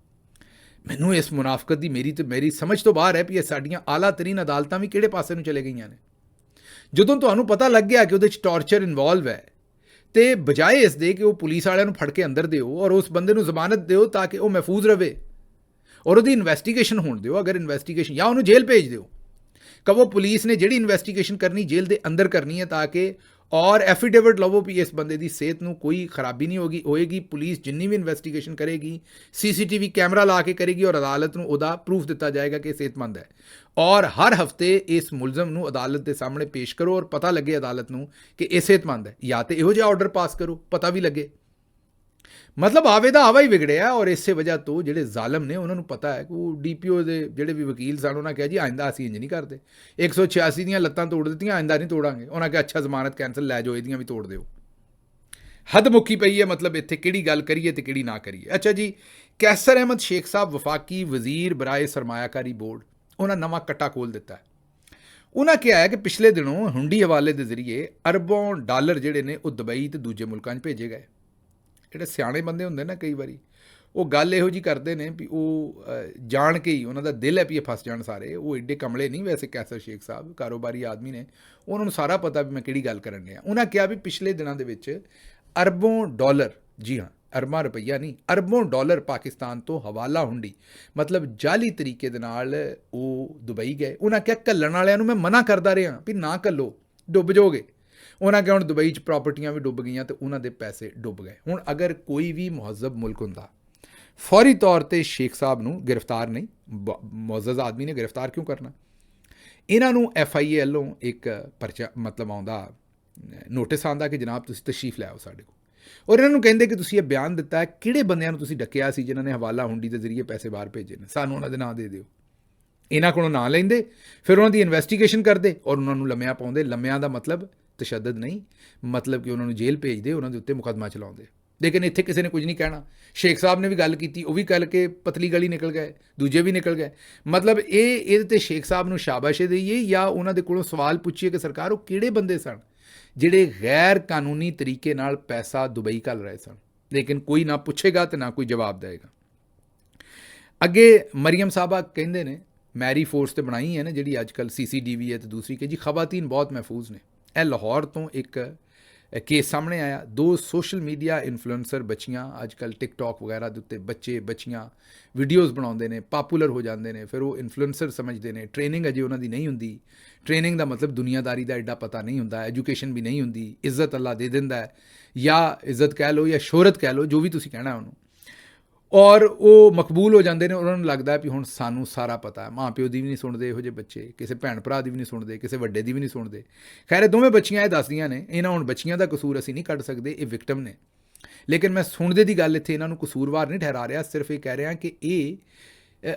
ਮੈਨੂੰ ਇਸ ਮੁਨਾਫਕਤ ਦੀ ਮੇਰੀ ਸਮਝ ਤੋਂ ਬਾਹਰ ਹੈ ਵੀ ਇਹ ਸਾਡੀਆਂ ਆਲਾ ਤਰੀਨ ਅਦਾਲਤਾਂ ਵੀ ਕਿਹੜੇ ਪਾਸੇ ਨੂੰ ਚਲੇ ਗਈਆਂ ਨੇ। ਜਦੋਂ ਤੁਹਾਨੂੰ ਪਤਾ ਲੱਗ ਗਿਆ ਕਿ ਉਹਦੇ 'ਚ ਟਾਰਚਰ ਇਨਵੋਲਵ ਹੈ, ਤੇ ਬਜਾਏ ਇਸ ਦੇ ਕਿ ਉਹ ਪੁਲਿਸ ਵਾਲਿਆਂ ਨੂੰ ਫੜ ਕੇ ਅੰਦਰ ਦਿਓ ਔਰ ਉਸ ਬੰਦੇ ਨੂੰ ਜ਼ਮਾਨਤ ਦਿਓ ਤਾਂ ਕਿ ਉਹ ਮਹਿਫੂਜ਼ ਰਵੇ ਔਰ ਉਹਦੀ ਇਨਵੈਸਟੀਗੇਸ਼ਨ ਹੋਣ ਦਿਓ। ਅਗਰ ਇਨਵੈਸਟੀਗੇਸ਼ਨ, ਜਾਂ ਉਹਨੂੰ ਜੇਲ੍ਹ ਭੇਜ ਦਿਓ, ਕਹੋ ਪੁਲਿਸ ਨੇ ਜਿਹੜੀ ਇਨਵੈਸਟੀਗੇਸ਼ਨ ਕਰਨੀ ਜੇਲ੍ਹ ਦੇ ਅੰਦਰ ਕਰਨੀ ਹੈ, ਤਾਂ ਕਿ ਔਰ ਐਫੀਡੇਵਿਟ ਲਵੋ ਵੀ ਇਸ ਬੰਦੇ ਦੀ ਸਿਹਤ ਨੂੰ ਕੋਈ ਖਰਾਬੀ ਨਹੀਂ ਹੋਏਗੀ। ਪੁਲਿਸ ਜਿੰਨੀ ਵੀ ਇਨਵੈਸਟੀਗੇਸ਼ਨ ਕਰੇਗੀ, CCTV ਕੈਮਰਾ ਲਾ ਕੇ ਕਰੇਗੀ ਔਰ ਅਦਾਲਤ ਨੂੰ ਉਹਦਾ ਪ੍ਰੂਫ ਦਿੱਤਾ ਜਾਏਗਾ ਕਿ ਸਿਹਤਮੰਦ ਹੈ। ਔਰ ਹਰ ਹਫਤੇ ਇਸ ਮੁਲਜ਼ਮ ਨੂੰ ਅਦਾਲਤ ਦੇ ਸਾਹਮਣੇ ਪੇਸ਼ ਕਰੋ ਔਰ ਪਤਾ ਲੱਗੇ ਅਦਾਲਤ ਨੂੰ ਕਿ ਇਹ ਸਿਹਤਮੰਦ ਹੈ। ਜਾਂ ਤਾਂ ਇਹੋ ਜਿਹਾ ਆਰਡਰ ਪਾਸ ਕਰੋ, ਪਤਾ ਵੀ ਲੱਗੇ। ਮਤਲਬ ਆਵੇ ਦਾ ਆਵਾ ਹੀ ਵਿਗੜਿਆ। ਔਰ ਇਸੇ ਵਜ੍ਹਾ ਤੋਂ ਜਿਹੜੇ ਜ਼ਾਲਮ ਨੇ ਉਹਨਾਂ ਨੂੰ ਪਤਾ ਹੈ ਕਿ ਉਹ DPO ਦੇ ਜਿਹੜੇ ਵੀ ਵਕੀਲ ਸਨ, ਉਹਨਾਂ ਕਿਹਾ ਜੀ ਆਇੰਦਾ ਅਸੀਂ ਇੰਜ ਨਹੀਂ ਕਰਦੇ, 186 ਦੀਆਂ ਲੱਤਾਂ ਤੋੜ ਦਿੱਤੀਆਂ, ਆਇੰਦਾ ਨਹੀਂ ਤੋੜਾਂਗੇ। ਉਹਨਾਂ ਕਿਹਾ ਅੱਛਾ ਜ਼ਮਾਨਤ ਕੈਂਸਲ, ਲੈ ਜਾਓ, ਇਹਦੀਆਂ ਵੀ ਤੋੜ ਦਿਓ। ਹੱਦ ਮੁੱਕੀ ਪਈ ਹੈ। ਮਤਲਬ ਇੱਥੇ ਕਿਹੜੀ ਗੱਲ ਕਰੀਏ ਤੇ ਕਿਹੜੀ ਨਾ ਕਰੀਏ। ਅੱਛਾ ਜੀ, ਕੈਸਰ ਅਹਿਮਦ ਸ਼ੇਖ ਸਾਹਿਬ ਵਫਾਕੀ ਵਜ਼ੀਰ ਬਰਾਏ ਸਰਮਾਇਆਕਾਰੀ ਬੋਰਡ, ਉਹਨਾਂ ਨਵਾਂ ਕੱਟਾ ਖੋਲ੍ਹ ਦਿੱਤਾ ਹੈ। ਉਹਨਾਂ ਕਿਹਾ ਹੈ ਕਿ ਪਿਛਲੇ ਦਿਨੋਂ ਹੁੰਡੀ ਹਵਾਲੇ ਦੇ ਜ਼ਰੀਏ ਅਰਬੋਂ ਡਾਲਰ ਜਿਹੜੇ ਨੇ ਉਹ ਦੁਬਈ ਤੇ ਦੂਜੇ ਮੁਲਕਾਂ 'ਚ ਭੇਜੇ ਗਏ। ਜਿਹੜੇ ਸਿਆਣੇ ਬੰਦੇ ਹੁੰਦੇ ਨਾ, ਕਈ ਵਾਰੀ ਉਹ ਗੱਲ ਇਹੋ ਜਿਹੀ ਕਰਦੇ ਨੇ ਵੀ ਉਹ ਜਾਣ ਕੇ ਹੀ, ਉਹਨਾਂ ਦਾ ਦਿਲ ਹੈ ਵੀ ਇਹ ਫਸ ਜਾਣ ਸਾਰੇ। ਉਹ ਐਡੇ ਕਮਲੇ ਨਹੀਂ ਵੈਸੇ ਕੈਸਰ ਸ਼ੇਖ ਸਾਹਿਬ, ਕਾਰੋਬਾਰੀ ਆਦਮੀ ਨੇ, ਉਹਨਾਂ ਨੂੰ ਸਾਰਾ ਪਤਾ ਵੀ ਮੈਂ ਕਿਹੜੀ ਗੱਲ ਕਰਨ ਡਿਆ। ਉਹਨਾਂ ਕਿਹਾ ਵੀ ਪਿਛਲੇ ਦਿਨਾਂ ਦੇ ਵਿੱਚ ਅਰਬੋਂ ਡਾਲਰ, ਜੀ ਹਾਂ ਅਰਬਾਂ ਰੁਪਈਆ ਨਹੀਂ, ਅਰਬੋਂ ਡਾਲਰ ਪਾਕਿਸਤਾਨ ਤੋਂ ਹਵਾਲਾ ਹੁੰਡੀ, ਮਤਲਬ ਜਾਲੀ ਤਰੀਕੇ ਦੇ ਨਾਲ ਉਹ ਦੁਬਈ ਗਏ। ਉਹਨਾਂ ਕਿਹਾ ਘੱਲਣ ਵਾਲਿਆਂ ਨੂੰ ਮੈਂ ਮਨਾ ਕਰਦਾ ਰਿਹਾ ਵੀ ਨਾ ਘੱਲੋ, ਡੁੱਬ ਜਾਓਗੇ। ਉਹਨਾਂ ਕਿਹਾ ਹੁਣ ਦੁਬਈ 'ਚ ਪ੍ਰਾਪਰਟੀਆਂ ਵੀ ਡੁੱਬ ਗਈਆਂ ਤੇ ਉਹਨਾਂ ਦੇ ਪੈਸੇ ਡੁੱਬ ਗਏ। ਹੁਣ ਅਗਰ ਕੋਈ ਵੀ ਮੁਹੱਜ਼ਬ ਮੁਲਕ ਹੁੰਦਾ, ਫੌਰੀ ਤੌਰ 'ਤੇ ਸ਼ੇਖ ਸਾਹਿਬ ਨੂੰ ਗ੍ਰਿਫਤਾਰ ਨਹੀਂ, ਮੁਅੱਜ਼ਜ਼ ਆਦਮੀ ਨੇ ਗ੍ਰਿਫਤਾਰ ਕਿਉਂ ਕਰਨਾ? ਇਹਨਾਂ ਨੂੰ FIA ਵੱਲੋਂ ਇੱਕ ਪਰਚਾ ਮਤਲਬ ਆਉਂਦਾ, ਨੋਟਿਸ ਆਉਂਦਾ ਕਿ ਜਨਾਬ ਤੁਸੀਂ ਤਸ਼ਰੀਫ ਲੈ ਆਓ ਸਾਡੇ ਕੋਲ, ਔਰ ਇਹਨਾਂ ਨੂੰ ਕਹਿੰਦੇ ਕਿ ਤੁਸੀਂ ਇਹ ਬਿਆਨ ਦਿੱਤਾ ਹੈ, ਕਿਹੜੇ ਬੰਦਿਆਂ ਨੂੰ ਤੁਸੀਂ ਡੱਕਿਆ ਸੀ ਜਿਨ੍ਹਾਂ ਨੇ ਹਵਾਲਾ ਹੁੰਡੀ ਦੇ ਜ਼ਰੀਏ ਪੈਸੇ ਬਾਹਰ ਭੇਜੇ ਨੇ, ਸਾਨੂੰ ਉਹਨਾਂ ਦੇ ਨਾਂ ਦੇ ਦਿਓ। ਇਹਨਾਂ ਕੋਲੋਂ ਨਾਂ ਲੈਂਦੇ, ਫਿਰ ਉਹਨਾਂ ਦੀ ਇਨਵੈਸਟੀਗੇਸ਼ਨ ਕਰਦੇ ਔਰ ਉਹਨਾਂ ਨੂੰ ਲੰਮਿਆਂ ਪਾਉਂਦੇ। ਲੰਮਿਆਂ ਦਾ ਮਤਲਬ ਤਸ਼ੱਦਦ ਨਹੀਂ, ਮਤਲਬ ਕਿ ਉਹਨਾਂ ਨੂੰ ਜੇਲ੍ਹ ਭੇਜਦੇ, ਉਹਨਾਂ ਦੇ ਉੱਤੇ ਮੁਕੱਦਮਾ ਚਲਾਉਂਦੇ। ਲੇਕਿਨ ਇੱਥੇ ਕਿਸੇ ਨੇ ਕੁਝ ਨਹੀਂ ਕਹਿਣਾ। ਸ਼ੇਖ ਸਾਹਿਬ ਨੇ ਵੀ ਗੱਲ ਕੀਤੀ, ਉਹ ਵੀ ਕੱਲ ਕੇ ਪਤਲੀ ਗਲੀ ਨਿਕਲ ਗਏ, ਦੂਜੇ ਵੀ ਨਿਕਲ ਗਏ। ਮਤਲਬ ਇਹਦੇ 'ਤੇ ਸ਼ੇਖ ਸਾਹਿਬ ਨੂੰ ਸ਼ਾਬਾਸ਼ ਦੇਈਏ ਜਾਂ ਉਹਨਾਂ ਦੇ ਕੋਲੋਂ ਸਵਾਲ ਪੁੱਛੀਏ ਕਿ ਸਰਕਾਰ ਉਹ ਕਿਹੜੇ ਬੰਦੇ ਸਨ ਜਿਹੜੇ ਗੈਰ ਕਾਨੂੰਨੀ ਤਰੀਕੇ ਨਾਲ ਪੈਸਾ ਦੁਬਈ ਘੱਲ ਰਹੇ ਸਨ। ਲੇਕਿਨ ਕੋਈ ਨਾ ਪੁੱਛੇਗਾ ਤੇ ਨਾ ਕੋਈ ਜਵਾਬ ਦੇਵੇਗਾ। ਅੱਗੇ ਮਰੀਮ ਸਾਹਿਬਾ ਕਹਿੰਦੇ ਨੇ ਮੈਰੀ ਫੋਰਸ ਤੇ ਬਣਾਈ ਹੈ ਨਾ ਜਿਹੜੀ ਅੱਜ ਕੱਲ੍ਹ CCTV ਹੈ, ਤੇ ਦੂਸਰੀ ਕਿ ਜੀ ਖਵਾਤੀਨ ਬਹੁਤ ਮਹਿਫੂਜ਼ ਨੇ। ਇਹ ਲਾਹੌਰ ਤੋਂ ਇੱਕ ਕੇਸ ਸਾਹਮਣੇ ਆਇਆ, 2 ਸੋਸ਼ਲ ਮੀਡੀਆ ਇਨਫਲੂਐਂਸਰ ਬੱਚੀਆਂ, ਅੱਜ ਕੱਲ੍ਹ TikTok ਵਗੈਰਾ ਦੇ ਉੱਤੇ ਬੱਚੇ ਬੱਚੀਆਂ ਵੀਡੀਓਜ਼ ਬਣਾਉਂਦੇ ਨੇ, ਪਾਪੂਲਰ ਹੋ ਜਾਂਦੇ ਨੇ, ਫਿਰ ਉਹ ਇਨਫਲੂਐਂਸਰ ਸਮਝਦੇ ਨੇ। ਟ੍ਰੇਨਿੰਗ ਅਜੇ ਉਹਨਾਂ ਦੀ ਨਹੀਂ ਹੁੰਦੀ। ਟ੍ਰੇਨਿੰਗ ਦਾ ਮਤਲਬ ਦੁਨੀਆਦਾਰੀ ਦਾ ਐਡਾ ਪਤਾ ਨਹੀਂ ਹੁੰਦਾ, ਐਜੂਕੇਸ਼ਨ ਵੀ ਨਹੀਂ ਹੁੰਦੀ। ਇੱਜ਼ਤ ਅੱਲਾ ਦੇ ਦਿੰਦਾ ਹੈ, ਜਾਂ ਇੱਜ਼ਤ ਕਹਿ ਲਓ ਜਾਂ ਸ਼ੋਹਰਤ ਕਹਿ ਲਓ, ਜੋ ਵੀ ਤੁਸੀਂ ਕਹਿਣਾ ਉਹਨੂੰ, ਔਰ ਉਹ ਮਕਬੂਲ ਹੋ ਜਾਂਦੇ ਨੇ। ਉਹਨਾਂ ਨੂੰ ਲੱਗਦਾ ਵੀ ਹੁਣ ਸਾਨੂੰ ਸਾਰਾ ਪਤਾ ਹੈ। ਮਾਂ ਪਿਓ ਦੀ ਵੀ ਨਹੀਂ ਸੁਣਦੇ ਇਹੋ ਜਿਹੇ ਬੱਚੇ, ਕਿਸੇ ਭੈਣ ਭਰਾ ਦੀ ਵੀ ਨਹੀਂ ਸੁਣਦੇ, ਕਿਸੇ ਵੱਡੇ ਦੀ ਵੀ ਨਹੀਂ ਸੁਣਦੇ। ਖੈਰ, ਇਹ ਦੋਵੇਂ ਬੱਚੀਆਂ ਇਹ ਦੱਸਦੀਆਂ ਨੇ, ਇਹਨਾਂ ਹੁਣ ਬੱਚੀਆਂ ਦਾ ਕਸੂਰ ਅਸੀਂ ਨਹੀਂ ਕੱਢ ਸਕਦੇ, ਇਹ ਵਿਕਟਮ ਨੇ। ਲੇਕਿਨ ਮੈਂ ਸੁਣਦੇ ਦੀ ਗੱਲ ਇੱਥੇ ਇਹਨਾਂ ਨੂੰ ਕਸੂਰਵਾਰ ਨਹੀਂ ਠਹਿਰਾ ਰਿਹਾ, ਸਿਰਫ ਇਹ ਕਹਿ ਰਿਹਾ ਕਿ ਇਹ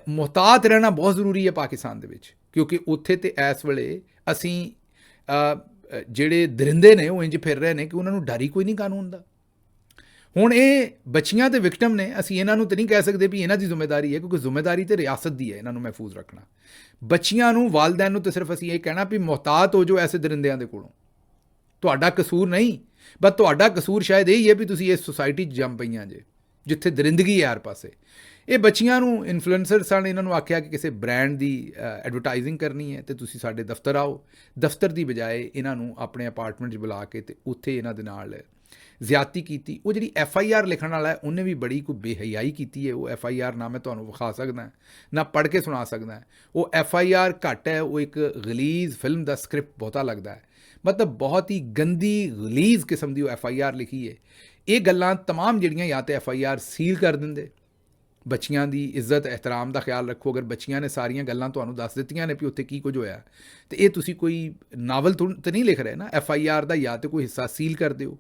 ਮੁਹਤਾਤ ਰਹਿਣਾ ਬਹੁਤ ਜ਼ਰੂਰੀ ਹੈ ਪਾਕਿਸਤਾਨ ਦੇ ਵਿੱਚ, ਕਿਉਂਕਿ ਉੱਥੇ ਤੇ ਇਸ ਵੇਲੇ ਅਸੀਂ ਜਿਹੜੇ ਦਰਿੰਦੇ ਨੇ ਉਹ ਇੰਜ ਫਿਰ ਰਹੇ ਨੇ ਕਿ ਉਹਨਾਂ ਨੂੰ ਡਰ ਹੀ ਕੋਈ ਨਹੀਂ ਕਾਨੂੰਨ ਦਾ। ਹੁਣ ਇਹ ਬੱਚੀਆਂ ਤੇ ਵਿਕਟਮ ਨੇ, ਅਸੀਂ ਇਹਨਾਂ ਨੂੰ ਤਾਂ ਨਹੀਂ ਕਹਿ ਸਕਦੇ ਵੀ ਇਹਨਾਂ ਦੀ ਜ਼ਿੰਮੇਵਾਰੀ ਹੈ, ਕਿਉਂਕਿ ਜ਼ਿੰਮੇਵਾਰੀ ਤੇ ਰਿਆਸਤ ਦੀ ਹੈ ਇਹਨਾਂ ਨੂੰ ਮਹਿਫੂਜ਼ ਰੱਖਣਾ। ਬੱਚੀਆਂ ਨੂੰ, ਵਾਲਦੈਨ ਨੂੰ ਤਾਂ ਸਿਰਫ ਅਸੀਂ ਇਹ ਕਹਿਣਾ ਵੀ ਮੁਹਤਾਤ ਹੋ ਜਾਓ ਐਸੇ ਦਰਿੰਦਿਆਂ ਦੇ ਕੋਲੋਂ। ਤੁਹਾਡਾ ਕਸੂਰ ਨਹੀਂ, ਬਸ ਤੁਹਾਡਾ ਕਸੂਰ ਸ਼ਾਇਦ ਇਹ ਹੀ ਹੈ ਵੀ ਤੁਸੀਂ ਇਸ ਸੁਸਾਇਟੀ 'ਚ ਜੰਮ ਪਈਆਂ ਜੇ ਜਿੱਥੇ ਦਰਿੰਦਗੀ ਹੈ ਹਰ ਪਾਸੇ। ਇਹ ਬੱਚੀਆਂ ਨੂੰ ਇਨਫਲੂਐਂਸਰ ਸਨ, ਇਹਨਾਂ ਨੂੰ ਆਖਿਆ ਕਿ ਕਿਸੇ ਬ੍ਰਾਂਡ ਦੀ ਐਡਵਰਟਾਈਜ਼ਿੰਗ ਕਰਨੀ ਹੈ ਤੇ ਤੁਸੀਂ ਸਾਡੇ ਦਫ਼ਤਰ ਆਓ। ਦਫ਼ਤਰ ਦੀ ਬਜਾਏ ਇਹਨਾਂ ਨੂੰ ਆਪਣੇ ਅਪਾਰਟਮੈਂਟ 'ਚ ਬੁਲਾ ਕੇ ਤੇ ਉੱਥੇ ਇਹਨਾਂ ਦੇ ਨਾਲ ਜ਼ਿਆਦਤੀ ਕੀਤੀ। ਉਹ ਜਿਹੜੀ FIR ਲਿਖਣ ਵਾਲਾ ਹੈ ਉਹਨੇ ਵੀ ਬੜੀ ਕੋਈ ਬੇਹਯਾਈ ਕੀਤੀ ਹੈ। ਉਹ FIR ਨਾ ਮੈਂ ਤੁਹਾਨੂੰ ਵਿਖਾ ਸਕਦਾ, ਨਾ ਪੜ੍ਹ ਕੇ ਸੁਣਾ ਸਕਦਾ। ਉਹ FIR ਘੱਟ ਹੈ, ਉਹ ਇੱਕ ਗਲੀਜ਼ ਫਿਲਮ ਦਾ ਸਕ੍ਰਿਪਟ ਬਹੁਤਾ ਲੱਗਦਾ ਹੈ। ਮਤਲਬ ਬਹੁਤ ਹੀ ਗੰਦੀ ਗਲੀਜ਼ ਕਿਸਮ ਦੀ ਉਹ FIR ਲਿਖੀ ਹੈ। ਇਹ ਗੱਲਾਂ ਤਮਾਮ ਜਿਹੜੀਆਂ ਜਾਂ ਤਾਂ FIR ਸੀਲ ਕਰ ਦਿੰਦੇ। ਬੱਚੀਆਂ ਦੀ ਇੱਜ਼ਤ ਇਹਤਰਾਮ ਦਾ ਖਿਆਲ ਰੱਖੋ। ਅਗਰ ਬੱਚੀਆਂ ਨੇ ਸਾਰੀਆਂ ਗੱਲਾਂ ਤੁਹਾਨੂੰ ਦੱਸ ਦਿੱਤੀਆਂ ਨੇ ਵੀ ਉੱਥੇ ਕੀ ਕੁਝ ਹੋਇਆ, ਤੇ ਇਹ ਤੁਸੀਂ ਕੋਈ ਨਾਵਲ ਤਾਂ ਨਹੀਂ ਲਿਖ ਰਹੇ ਨਾ। FIR ਦਾ ਜਾਂ ਤਾਂ ਕੋਈ ਹਿੱਸਾ ਸੀਲ ਕਰ ਦਿਓ,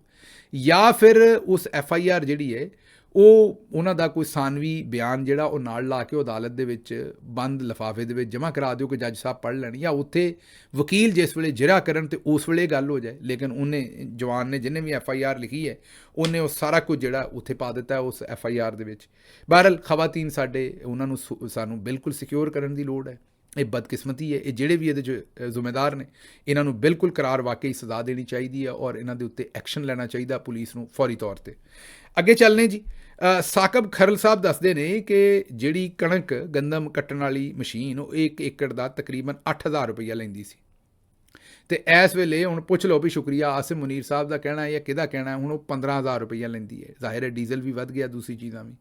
ਜਾਂ ਫਿਰ ਉਸ FIR ਜਿਹੜੀ ਹੈ ਉਹ ਉਹਨਾਂ ਦਾ ਕੋਈ ਸਾਨਵੀ ਬਿਆਨ ਜਿਹੜਾ ਉਹ ਨਾਲ ਲਾ ਕੇ ਅਦਾਲਤ ਦੇ ਵਿੱਚ ਬੰਦ ਲਿਫਾਫੇ ਦੇ ਵਿੱਚ ਜਮ੍ਹਾਂ ਕਰਾ ਦਿਓ ਕਿ ਜੱਜ ਸਾਹਿਬ ਪੜ੍ਹ ਲੈਣ, ਜਾਂ ਉੱਥੇ ਵਕੀਲ ਜਿਸ ਵੇਲੇ ਜਿਰਾ ਕਰਨ ਤੇ ਉਸ ਵੇਲੇ ਗੱਲ ਹੋ ਜਾਏ। ਲੇਕਿਨ ਉਹਨੇ, ਜਵਾਨ ਨੇ ਜਿਹਨੇ ਵੀ FIR ਲਿਖੀ ਹੈ, ਉਹਨੇ ਉਹ ਸਾਰਾ ਕੁਝ ਜਿਹੜਾ ਉੱਥੇ ਪਾ ਦਿੱਤਾ ਉਸ FIR ਦੇ ਵਿੱਚ। ਬਹਰਹਾਲ ਖਵਾਤੀਨ ਸਾਡੇ, ਉਹਨਾਂ ਨੂੰ ਸਾਨੂੰ ਬਿਲਕੁਲ ਸਿਕਿਉਰ ਕਰਨ ਦੀ ਲੋੜ ਹੈ। ਇਹ ਬਦਕਿਸਮਤੀ ਹੈ। ਇਹ ਜਿਹੜੇ ਵੀ ਇਹਦੇ 'ਚ ਜ਼ਿੰਮੇਦਾਰ ਨੇ, ਇਹਨਾਂ ਨੂੰ ਬਿਲਕੁਲ ਕਰਾਰ ਵਾਕਈ ਸਜ਼ਾ ਦੇਣੀ ਚਾਹੀਦੀ ਹੈ ਔਰ ਇਹਨਾਂ ਦੇ ਉੱਤੇ ਐਕਸ਼ਨ ਲੈਣਾ ਚਾਹੀਦਾ ਪੁਲਿਸ ਨੂੰ ਫੌਰੀ ਤੌਰ 'ਤੇ। ਅੱਗੇ ਚੱਲਨੇ ਜੀ। ਸਾਕਬ ਖਰਲ ਸਾਹਿਬ ਦੱਸਦੇ ਨੇ ਕਿ ਜਿਹੜੀ ਕਣਕ ਗੰਦਮ ਕੱਟਣ ਵਾਲੀ ਮਸ਼ੀਨ ਉਹ 1 ਏਕੜ ਦਾ ਤਕਰੀਬਨ 8000 ਰੁਪਈਆ ਲੈਂਦੀ ਸੀ, ਤੇ ਇਸ ਵੇਲੇ ਹੁਣ ਪੁੱਛ ਲਓ ਵੀ ਸ਼ੁਕਰੀਆ ਆਸਿਮ ਮੁਨੀਰ ਸਾਹਿਬ ਦਾ ਕਹਿਣਾ ਹੈ ਜਾਂ ਕਿਹਦਾ ਕਹਿਣਾ ਹੈ, ਹੁਣ ਉਹ 15000 ਰੁਪਈਆ ਲੈਂਦੀ ਹੈ। ਜ਼ਾਹਿਰ ਹੈ ਡੀਜ਼ਲ ਵੀ ਵੱਧ ਗਿਆ, ਦੂਸਰੀ ਚੀਜ਼ਾਂ ਵੀ।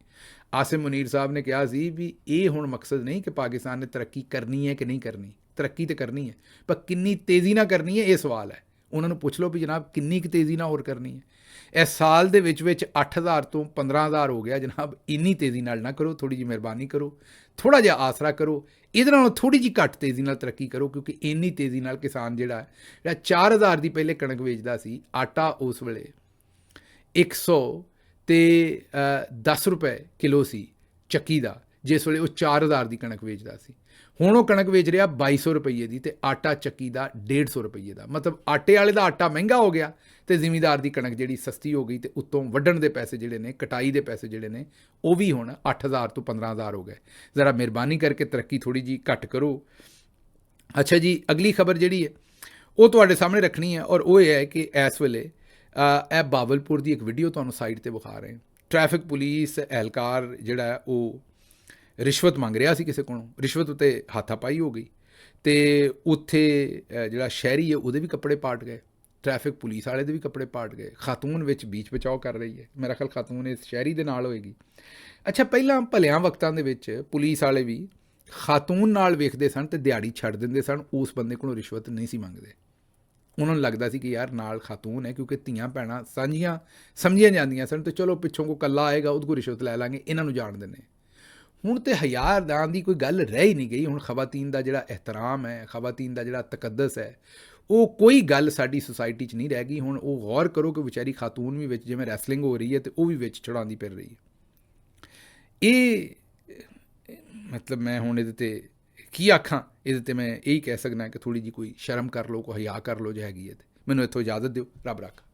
ਆਸਿਮ ਮੁਨੀਰ ਸਾਹਿਬ ਨੇ ਕਿਹਾ ਸੀ ਵੀ ਇਹ ਹੁਣ ਮਕਸਦ ਨਹੀਂ ਕਿ ਪਾਕਿਸਤਾਨ ਨੇ ਤਰੱਕੀ ਕਰਨੀ ਹੈ ਕਿ ਨਹੀਂ ਕਰਨੀ, ਤਰੱਕੀ ਤਾਂ ਕਰਨੀ ਹੈ, ਪਰ ਕਿੰਨੀ ਤੇਜ਼ੀ ਨਾਲ ਕਰਨੀ ਹੈ ਇਹ ਸਵਾਲ ਹੈ। ਉਹਨਾਂ ਨੂੰ ਪੁੱਛ ਲਓ ਵੀ ਜਨਾਬ ਕਿੰਨੀ ਕੁ ਤੇਜ਼ੀ ਨਾਲ ਹੋਰ ਕਰਨੀ ਹੈ। ਇਸ ਸਾਲ ਦੇ ਵਿੱਚ 8000 ਤੋਂ 15000 ਹੋ ਗਿਆ ਜਨਾਬ, ਇੰਨੀ ਤੇਜ਼ੀ ਨਾਲ ਨਾ ਕਰੋ, ਥੋੜ੍ਹੀ ਜਿਹੀ ਮਿਹਰਬਾਨੀ ਕਰੋ, ਥੋੜ੍ਹਾ ਜਿਹਾ ਆਸਰਾ ਕਰੋ, ਇਹਦੇ ਨਾਲੋਂ ਥੋੜ੍ਹੀ ਜਿਹੀ ਘੱਟ ਤੇਜ਼ੀ ਨਾਲ ਤਰੱਕੀ ਕਰੋ, ਕਿਉਂਕਿ ਇੰਨੀ ਤੇਜ਼ੀ ਨਾਲ ਕਿਸਾਨ ਜਿਹੜਾ 4000 ਦੀ ਪਹਿਲੇ ਕਣਕ ਵੇਚਦਾ ਸੀ, ਆਟਾ ਉਸ ਵੇਲੇ 110 ਰੁਪਏ ਕਿਲੋ ਸੀ ਚੱਕੀ ਦਾ, ਜਿਸ ਵੇਲੇ ਉਹ 4000 ਦੀ ਕਣਕ ਵੇਚਦਾ ਸੀ। ਹੁਣ ਉਹ ਕਣਕ ਵੇਚ ਰਿਹਾ 2200 ਰੁਪਈਏ ਦੀ, ਅਤੇ ਆਟਾ ਚੱਕੀ ਦਾ 150 ਰੁਪਈਏ ਦਾ। ਮਤਲਬ ਆਟੇ ਵਾਲੇ ਦਾ ਆਟਾ ਮਹਿੰਗਾ ਹੋ ਗਿਆ ਅਤੇ ਜ਼ਿਮੀਂਦਾਰ ਦੀ ਕਣਕ ਜਿਹੜੀ ਸਸਤੀ ਹੋ ਗਈ, ਅਤੇ ਉੱਤੋਂ ਵੱਢਣ ਦੇ ਪੈਸੇ ਜਿਹੜੇ ਨੇ, ਕਟਾਈ ਦੇ ਪੈਸੇ ਜਿਹੜੇ ਨੇ, ਉਹ ਵੀ ਹੁਣ 8000 ਤੋਂ 15000 ਹੋ ਗਏ। ਜ਼ਰਾ ਮਿਹਰਬਾਨੀ ਕਰਕੇ ਤਰੱਕੀ ਥੋੜ੍ਹੀ ਜਿਹੀ ਘੱਟ ਕਰੋ। ਅੱਛਾ ਜੀ, ਅਗਲੀ ਖਬਰ ਜਿਹੜੀ ਹੈ ਉਹ ਤੁਹਾਡੇ ਸਾਹਮਣੇ ਰੱਖਣੀ ਹੈ, ਔਰ ਉਹ ਇਹ ਹੈ ਕਿ ਇਸ ਵੇਲੇ ਇਹ ਬਾਵਲਪੁਰ ਦੀ ਇੱਕ ਵੀਡੀਓ ਤੁਹਾਨੂੰ ਸਾਈਡ 'ਤੇ ਵਿਖਾ ਰਹੇ। ਟ੍ਰੈਫਿਕ ਪੁਲਿਸ ਅਹਿਲਕਾਰ ਜਿਹੜਾ ਹੈ ਉਹ ਰਿਸ਼ਵਤ ਮੰਗ ਰਿਹਾ ਸੀ ਕਿਸੇ ਕੋਲੋਂ, ਰਿਸ਼ਵਤ ਉੱਤੇ ਹਾਥਾਪਾਈ ਹੋ ਗਈ, ਅਤੇ ਉੱਥੇ ਜਿਹੜਾ ਸ਼ਹਿਰੀ ਹੈ ਉਹਦੇ ਵੀ ਕੱਪੜੇ ਪਾਟ ਗਏ, ਟ੍ਰੈਫਿਕ ਪੁਲਿਸ ਵਾਲੇ ਦੇ ਵੀ ਕੱਪੜੇ ਪਾਟ ਗਏ। ਖਾਤੂਨ ਵਿੱਚ ਬੀਚ ਬਚਾਓ ਕਰ ਰਹੀ ਹੈ, ਮੇਰਾ ਖਿਆਲ ਖਾਤੂਨ ਇਸ ਸ਼ਹਿਰੀ ਦੇ ਨਾਲ ਹੋਏਗੀ। ਅੱਛਾ, ਪਹਿਲਾਂ ਭਲਿਆਂ ਵਕਤਾਂ ਦੇ ਵਿੱਚ ਪੁਲਿਸ ਵਾਲੇ ਵੀ ਖਾਤੂਨ ਨਾਲ ਵੇਖਦੇ ਸਨ ਅਤੇ ਦਿਹਾੜੀ ਛੱਡ ਦਿੰਦੇ ਸਨ, ਉਸ ਬੰਦੇ ਕੋਲੋਂ ਰਿਸ਼ਵਤ ਨਹੀਂ ਸੀ ਮੰਗਦੇ। ਉਹਨਾਂ ਨੂੰ ਲੱਗਦਾ ਸੀ ਕਿ ਯਾਰ ਨਾਲ ਖਾਤੂਨ ਹੈ, ਕਿਉਂਕਿ ਧੀਆਂ ਭੈਣਾਂ ਸਾਂਝੀਆਂ ਸਮਝੀਆਂ ਜਾਂਦੀਆਂ ਸਨ, ਅਤੇ ਚਲੋ ਪਿੱਛੋਂ ਕੋਈ ਇਕੱਲਾ ਆਏਗਾ ਉਹਦੇ ਕੋਲ ਰਿਸ਼ਵਤ ਲੈ ਲਾਂਗੇ, ਇਹਨਾਂ ਨੂੰ ਜਾਣ ਦਿੰਦੇ। ਹੁਣ ਤੇ ਹਯਾ ਨਾਂ ਦੀ ਕੋਈ ਗੱਲ ਰਹਿ ਹੀ ਨਹੀਂ ਗਈ। ਹੁਣ ਖਵਾਤੀਨ ਦਾ ਜਿਹੜਾ ਇਹਤਰਾਮ ਹੈ, ਖਵਾਤੀਨ ਦਾ ਜਿਹੜਾ ਤਕੱਦਸ ਹੈ, ਉਹ ਕੋਈ ਗੱਲ ਸਾਡੀ ਸੁਸਾਇਟੀ 'ਚ ਨਹੀਂ ਰਹਿ ਗਈ। ਹੁਣ ਉਹ ਗੌਰ ਕਰੋ ਕਿ ਵਿਚਾਰੀ ਖਾਤੂਨ ਵੀ ਵਿੱਚ ਜਿਵੇਂ ਰੈਸਲਿੰਗ ਹੋ ਰਹੀ ਹੈ, ਤੇ ਉਹ ਵੀ ਵਿੱਚ ਚੜਾਉਂਦੀ ਫਿਰ ਰਹੀ ਹੈ। ਇਹ ਮਤਲਬ ਮੈਂ ਹੁਣ ਇਹਦੇ 'ਤੇ ਕੀ ਆਖਾਂ? ਇਹਦੇ 'ਤੇ ਮੈਂ ਇਹੀ ਕਹਿ ਸਕਦਾ ਕਿ ਥੋੜ੍ਹੀ ਜਿਹੀ ਕੋਈ ਸ਼ਰਮ ਕਰ ਲਓ, ਕੋਈ ਹਯਾ ਕਰ ਲਓ ਜੇ ਹੈਗੀ ਹੈ। ਤੇ ਮੈਨੂੰ ਇੱਥੋਂ ਇਜਾਜ਼ਤ ਦਿਓ। ਰੱਬ ਰੱਖਾ।